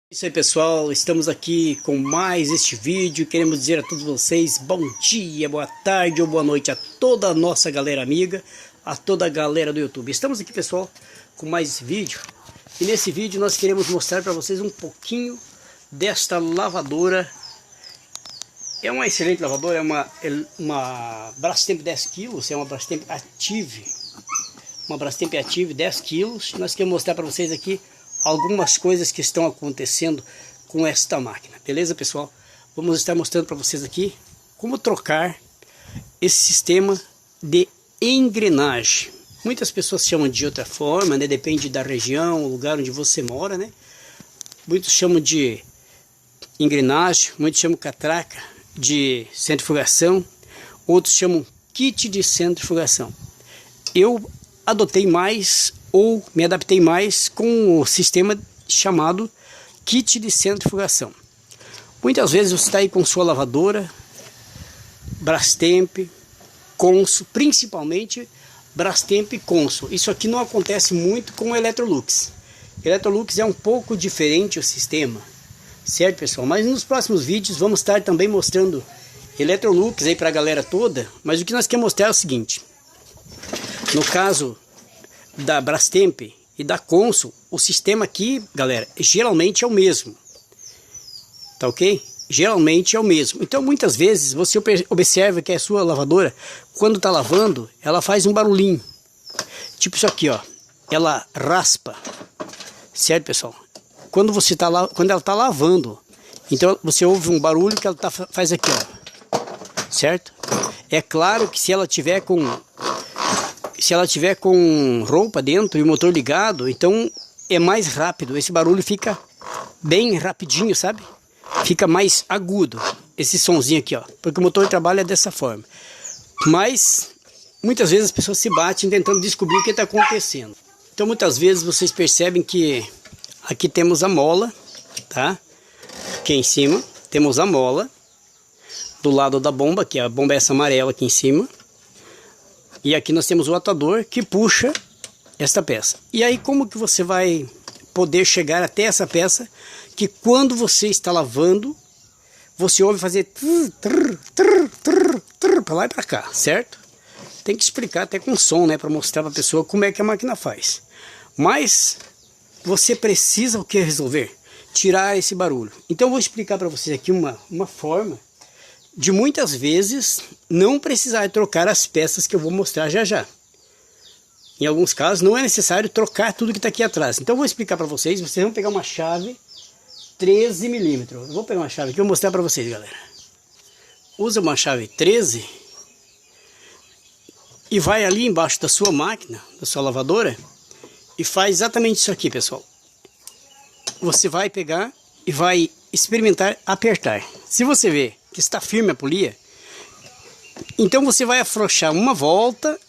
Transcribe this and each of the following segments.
Isso aí, pessoal, estamos aqui com mais este vídeo. Queremos dizer a todos vocês bom dia, boa tarde ou boa noite a toda a nossa galera amiga, a toda a galera do YouTube. Estamos aqui, pessoal, com mais esse vídeo. E nesse vídeo nós queremos mostrar para vocês um pouquinho desta lavadora. É uma excelente lavadora, é uma Brastemp 10 kg, é uma Brastemp Active. Uma Brastemp Active 10 kg. Nós queremos mostrar para vocês aqui algumas coisas que estão acontecendo com esta máquina, beleza, pessoal? Vamos estar mostrando para vocês aqui como trocar esse sistema de engrenagem. Muitas pessoas chamam de outra forma, né? Depende da região, o lugar onde você mora, né? Muitos chamam de engrenagem, muitos chamam catraca de centrifugação, outros chamam kit de centrifugação. Eu adotei mais ou me adaptei mais com o sistema chamado kit de centrifugação. Muitas vezes você está aí com sua lavadora Brastemp, Consul, principalmente Brastemp Consul. Isso aqui não acontece muito com o Electrolux. Electrolux é um pouco diferente o sistema, certo, pessoal? Mas nos próximos vídeos vamos estar também mostrando Electrolux aí para a galera toda. Mas o que nós queremos mostrar é o seguinte: no caso da Brastemp e da Consul, o sistema aqui, galera, geralmente é o mesmo, tá ok? Geralmente é o mesmo. Então muitas vezes você observa que a sua lavadora, quando tá lavando, ela faz um barulhinho, tipo isso aqui, ó, ela raspa, certo, pessoal? Quando você tá lá, quando ela tá lavando, então você ouve um barulho que ela faz aqui, ó, certo? É claro que se ela tiver com roupa dentro e o motor ligado, então é mais rápido. Esse barulho fica bem rapidinho, sabe? Fica mais agudo, esse sonzinho aqui, ó, porque o motor trabalha dessa forma. Mas muitas vezes as pessoas se batem tentando descobrir o que está acontecendo. Então muitas vezes vocês percebem que aqui temos a mola, tá? Aqui em cima temos a mola do lado da bomba, que a bomba é essa amarela aqui em cima. E aqui nós temos o atador que puxa esta peça. E aí como que você vai poder chegar até essa peça que quando você está lavando, você ouve fazer para lá e para cá, certo? Tem que explicar até com som, né, para mostrar para a pessoa como é que a máquina faz. Mas você precisa o que resolver? Tirar esse barulho. Então eu vou explicar para vocês aqui uma forma de muitas vezes não precisar trocar as peças que eu vou mostrar já já. Em alguns casos não é necessário trocar tudo que está aqui atrás. Então eu vou explicar para vocês. Vocês vão pegar uma chave 13 mm. Eu vou pegar uma chave aqui e vou mostrar para vocês, galera. Usa uma chave 13 e vai ali embaixo da sua máquina, da sua lavadora, e faz exatamente isso aqui, pessoal. Você vai pegar e vai experimentar apertar. Se você vê que está firme a polia, então você vai afrouxar uma volta.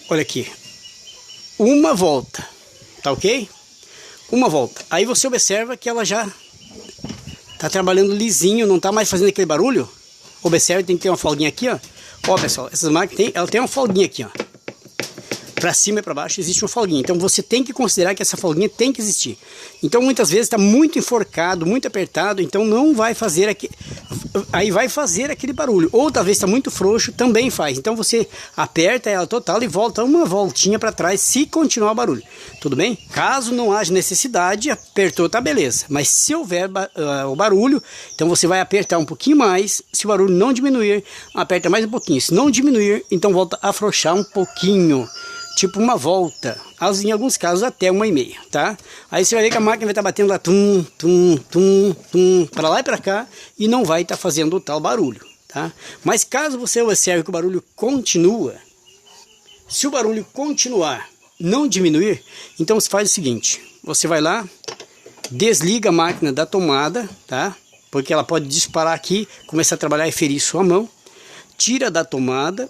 Olha aqui, uma volta, tá ok? Uma volta. Aí você observa que ela já está trabalhando lisinho, não está mais fazendo aquele barulho. Observe, tem que ter uma folguinha aqui, ó. Ó, pessoal, essas máquinas ela tem uma folguinha aqui, ó. Para cima e para baixo existe uma folguinha. Então você tem que considerar que essa folguinha tem que existir. Então muitas vezes está muito enforcado, muito apertado, então não vai fazer aqui. Aí vai fazer aquele barulho. Ou talvez está muito frouxo, também faz. Então você aperta ela total e volta uma voltinha para trás se continuar o barulho. Tudo bem? Caso não haja necessidade, apertou, tá beleza. Mas se houver o barulho, então você vai apertar um pouquinho mais. Se o barulho não diminuir, aperta mais um pouquinho. Se não diminuir, então volta a afrouxar um pouquinho. Tipo uma volta, em alguns casos até 1,5, tá? Aí você vai ver que a máquina vai estar batendo lá, para lá e para cá, e não vai estar fazendo o tal barulho, tá? Mas caso você observe que o barulho continua, se o barulho continuar, não diminuir, então você faz o seguinte: você vai lá, desliga a máquina da tomada, tá? Porque ela pode disparar aqui, começar a trabalhar e ferir sua mão. Tira da tomada,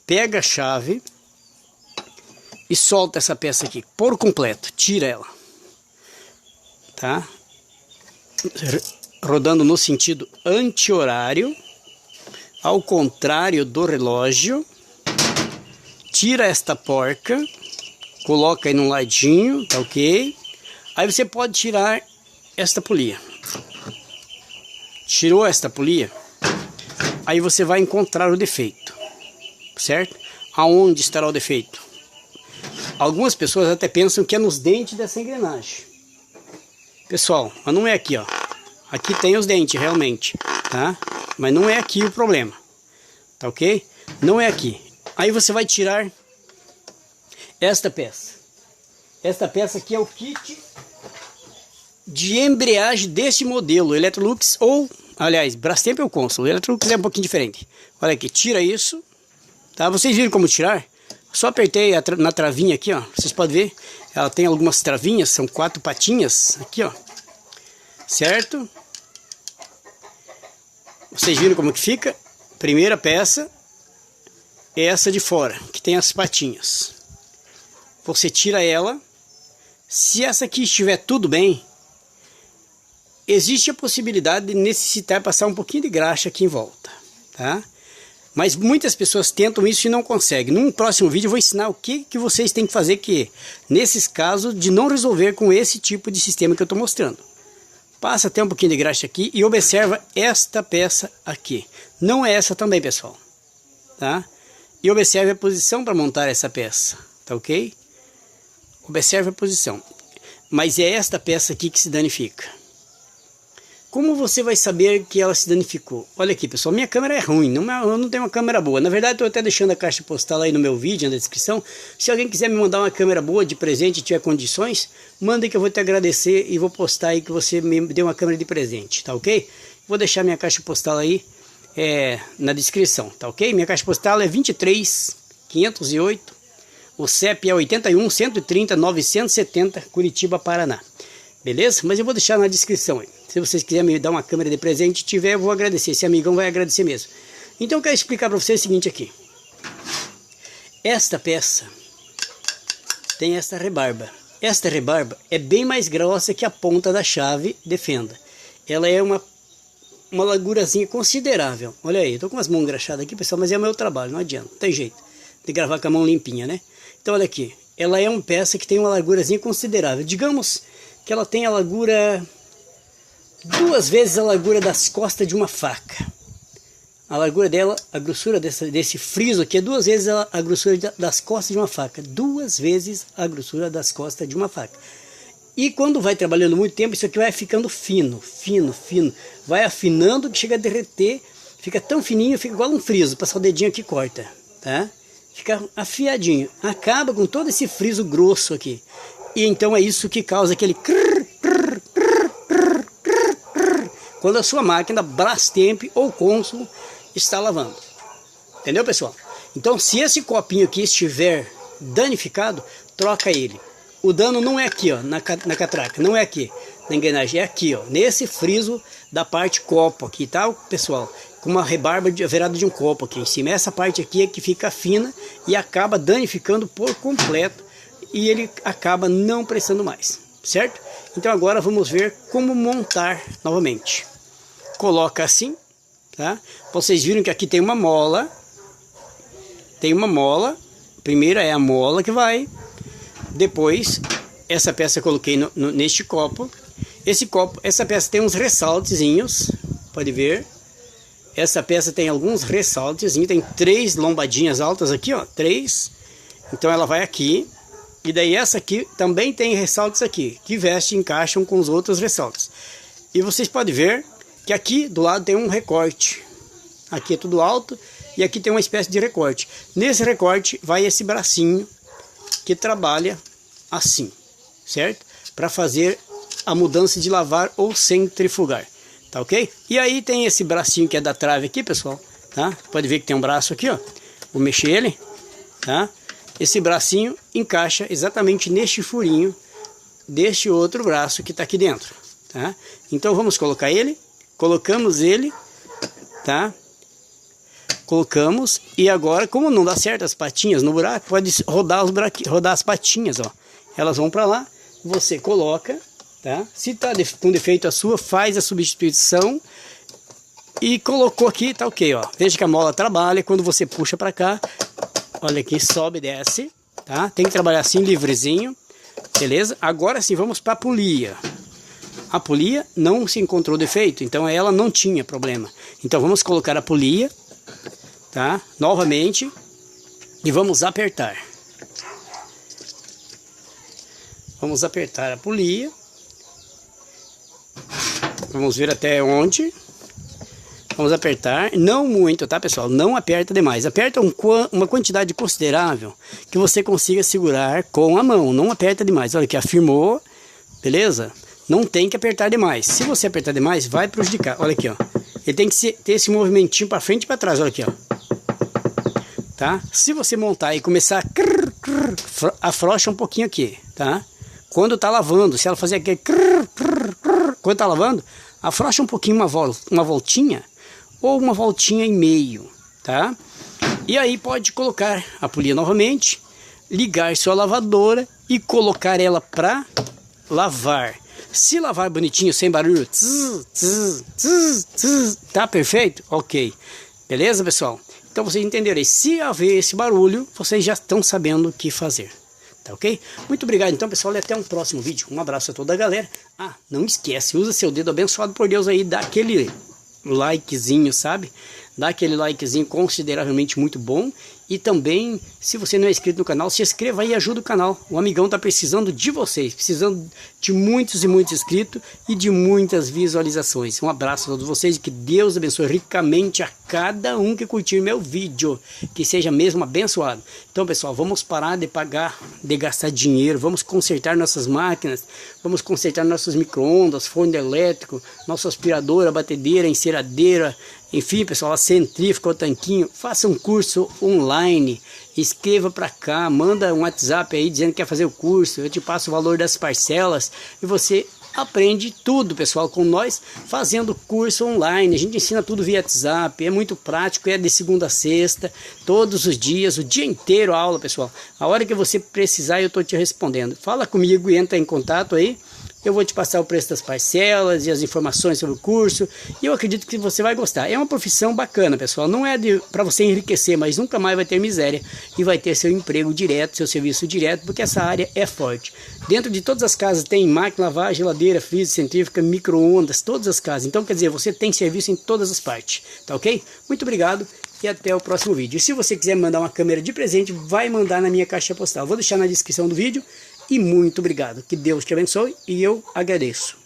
pega a chave e solta essa peça aqui por completo, tira ela, tá? Rodando no sentido anti-horário, ao contrário do relógio. Tira esta porca, coloca aí no ladinho, tá ok? Aí você pode tirar esta polia. Tirou esta polia, aí você vai encontrar o defeito, certo? Aonde estará o defeito? Algumas pessoas até pensam que é nos dentes dessa engrenagem. Pessoal, mas não é aqui, ó. Aqui tem os dentes, realmente, tá? Mas não é aqui o problema, tá ok? Não é aqui. Aí você vai tirar esta peça. Esta peça aqui é o kit de embreagem deste modelo, Electrolux ou, aliás, Brastemp ou Consul. O Electrolux é um pouquinho diferente. Olha aqui, tira isso, tá? Vocês viram como tirar? Só apertei na travinha aqui, ó. Vocês podem ver, ela tem algumas travinhas, são 4 patinhas aqui, ó. Certo? Vocês viram como que fica? Primeira peça é essa de fora, que tem as patinhas. Você tira ela. Se essa aqui estiver tudo bem, existe a possibilidade de necessitar passar um pouquinho de graxa aqui em volta, tá? Mas muitas pessoas tentam isso e não conseguem. Num próximo vídeo eu vou ensinar o que vocês têm que fazer nesses casos de não resolver com esse tipo de sistema que eu estou mostrando. Passa até um pouquinho de graxa aqui e observa esta peça aqui. Não é essa também, pessoal, tá? E observe a posição para montar essa peça, tá ok? Observe a posição. Mas é esta peça aqui que se danifica. Como você vai saber que ela se danificou? Olha aqui, pessoal, minha câmera é ruim, eu não tenho uma câmera boa. Na verdade, estou até deixando a caixa postal aí no meu vídeo, na descrição. Se alguém quiser me mandar uma câmera boa de presente e tiver condições, manda que eu vou te agradecer e vou postar aí que você me deu uma câmera de presente, tá ok? Vou deixar minha caixa postal aí na descrição, tá ok? Minha caixa postal é 23508, o CEP é 81 130 970, Curitiba, Paraná. Beleza? Mas eu vou deixar na descrição aí. Se vocês quiserem me dar uma câmera de presente, tiver, eu vou agradecer. Esse amigão vai agradecer mesmo. Então eu quero explicar para vocês o seguinte aqui. Esta peça tem esta rebarba. Esta rebarba é bem mais grossa que a ponta da chave de fenda. Ela é uma largurazinha considerável. Olha aí, eu tô com as mãos engraxadas aqui, pessoal, mas é o meu trabalho, não adianta. Não tem jeito de gravar com a mão limpinha, né? Então olha aqui, ela é uma peça que tem uma largurazinha considerável. Digamos que ela tem a largura 2 vezes a largura das costas de uma faca. A largura dela, a grossura desse friso aqui é 2 vezes a grossura das costas de uma faca. 2 vezes a grossura das costas de uma faca. E quando vai trabalhando muito tempo, isso aqui vai ficando fino, fino, fino. Vai afinando que chega a derreter, fica tão fininho, fica igual um friso. Passar o dedinho aqui e corta, tá? Fica afiadinho. Acaba com todo esse friso grosso aqui. E então é isso que causa aquele crrr, crrr, crrr, crrr, crrr, crrr, quando a sua máquina Brastemp ou Consul está lavando. Entendeu, pessoal? Então, se esse copinho aqui estiver danificado, troca ele. O dano não é aqui, ó, na catraca, não é aqui na engrenagem, é aqui, ó, nesse friso da parte copo aqui, tá, pessoal? Com uma rebarba virada de um copo aqui em cima. Essa parte aqui é que fica fina e acaba danificando por completo. E ele acaba não prestando mais, certo? Então agora vamos ver como montar novamente. Coloca assim, tá? Vocês viram que aqui tem uma mola. Tem uma mola. Primeiro é a mola que vai. Depois, essa peça eu coloquei neste copo. Essa peça tem uns ressaltezinhos, pode ver. Essa peça tem alguns ressaltezinhos, tem 3 lombadinhas altas aqui, ó, 3. Então ela vai aqui. E daí essa aqui também tem ressaltos aqui, que vestem e encaixam com os outros ressaltos. E vocês podem ver que aqui do lado tem um recorte. Aqui é tudo alto e aqui tem uma espécie de recorte. Nesse recorte vai esse bracinho que trabalha assim, certo? Para fazer a mudança de lavar ou centrifugar, tá ok? E aí tem esse bracinho que é da trave aqui, pessoal, tá? Pode ver que tem um braço aqui, ó. Vou mexer ele, tá? Esse bracinho encaixa exatamente neste furinho deste outro braço que está aqui dentro, tá? Então vamos colocar ele, colocamos ele, tá? Colocamos e agora, como não dá certo as patinhas no buraco, pode rodar as patinhas, ó. Elas vão para lá, você coloca, tá? Se está com defeito a sua, faz a substituição e colocou aqui, tá ok, ó. Veja que a mola trabalha, quando você puxa para cá, olha aqui, sobe e desce, tá? Tem que trabalhar assim, livrezinho. Beleza? Agora sim, vamos para a polia. A polia não se encontrou defeito, então ela não tinha problema. Então vamos colocar a polia, tá? Novamente, e vamos apertar. Vamos apertar a polia. Vamos ver até onde. Vamos apertar, não muito, tá, pessoal? Não aperta demais. Aperta uma quantidade considerável que você consiga segurar com a mão. Não aperta demais. Olha aqui, afirmou, beleza? Não tem que apertar demais. Se você apertar demais, vai prejudicar. Olha aqui, ó. Ele tem que ter esse movimentinho para frente e para trás. Olha aqui, ó. Tá? Se você montar e começar a afrouxa um pouquinho aqui, tá? Quando tá lavando, se ela fazer aquele quando tá lavando, afrouxa um pouquinho uma voltinha ou uma voltinha e meio, tá? E aí pode colocar a polia novamente, ligar sua lavadora e colocar ela para lavar. Se lavar bonitinho, sem barulho, tá perfeito? Ok. Beleza, pessoal? Então vocês entenderam aí. Se haver esse barulho, vocês já estão sabendo o que fazer. Tá ok? Muito obrigado então, pessoal, e até um próximo vídeo. Um abraço a toda a galera. Ah, não esquece, usa seu dedo abençoado por Deus aí, dá aquele likezinho, sabe? Dá aquele likezinho consideravelmente muito bom. E também, se você não é inscrito no canal, se inscreva aí e ajuda o canal. O amigão tá precisando de vocês, precisando de muitos e muitos inscritos e de muitas visualizações. Um abraço a todos vocês e que Deus abençoe ricamente a cada um que curtir meu vídeo. Que seja mesmo abençoado. Então, pessoal, vamos parar de gastar dinheiro. Vamos consertar nossas máquinas. Vamos consertar nossos micro-ondas, forno elétrico, nossa aspiradora, batedeira, enceradeira. Enfim, pessoal, a centrífuga, o tanquinho. Faça um curso online. Escreva para cá, manda um WhatsApp aí dizendo que quer fazer o curso. Eu te passo o valor das parcelas e você aprende tudo, pessoal, com nós fazendo curso online. A gente ensina tudo via WhatsApp, é muito prático, é de segunda a sexta, todos os dias, o dia inteiro a aula, pessoal. A hora que você precisar eu estou te respondendo. Fala comigo e entra em contato aí. Eu vou te passar o preço das parcelas e as informações sobre o curso. E eu acredito que você vai gostar. É uma profissão bacana, pessoal. Não é para você enriquecer, mas nunca mais vai ter miséria. E vai ter seu emprego direto, seu serviço direto, porque essa área é forte. Dentro de todas as casas tem máquina, lavagem, geladeira, freezer, centrífuga, micro-ondas, todas as casas. Então, quer dizer, você tem serviço em todas as partes. Tá ok? Muito obrigado e até o próximo vídeo. E se você quiser mandar uma câmera de presente, vai mandar na minha caixa postal. Vou deixar na descrição do vídeo. E muito obrigado. Que Deus te abençoe e eu agradeço.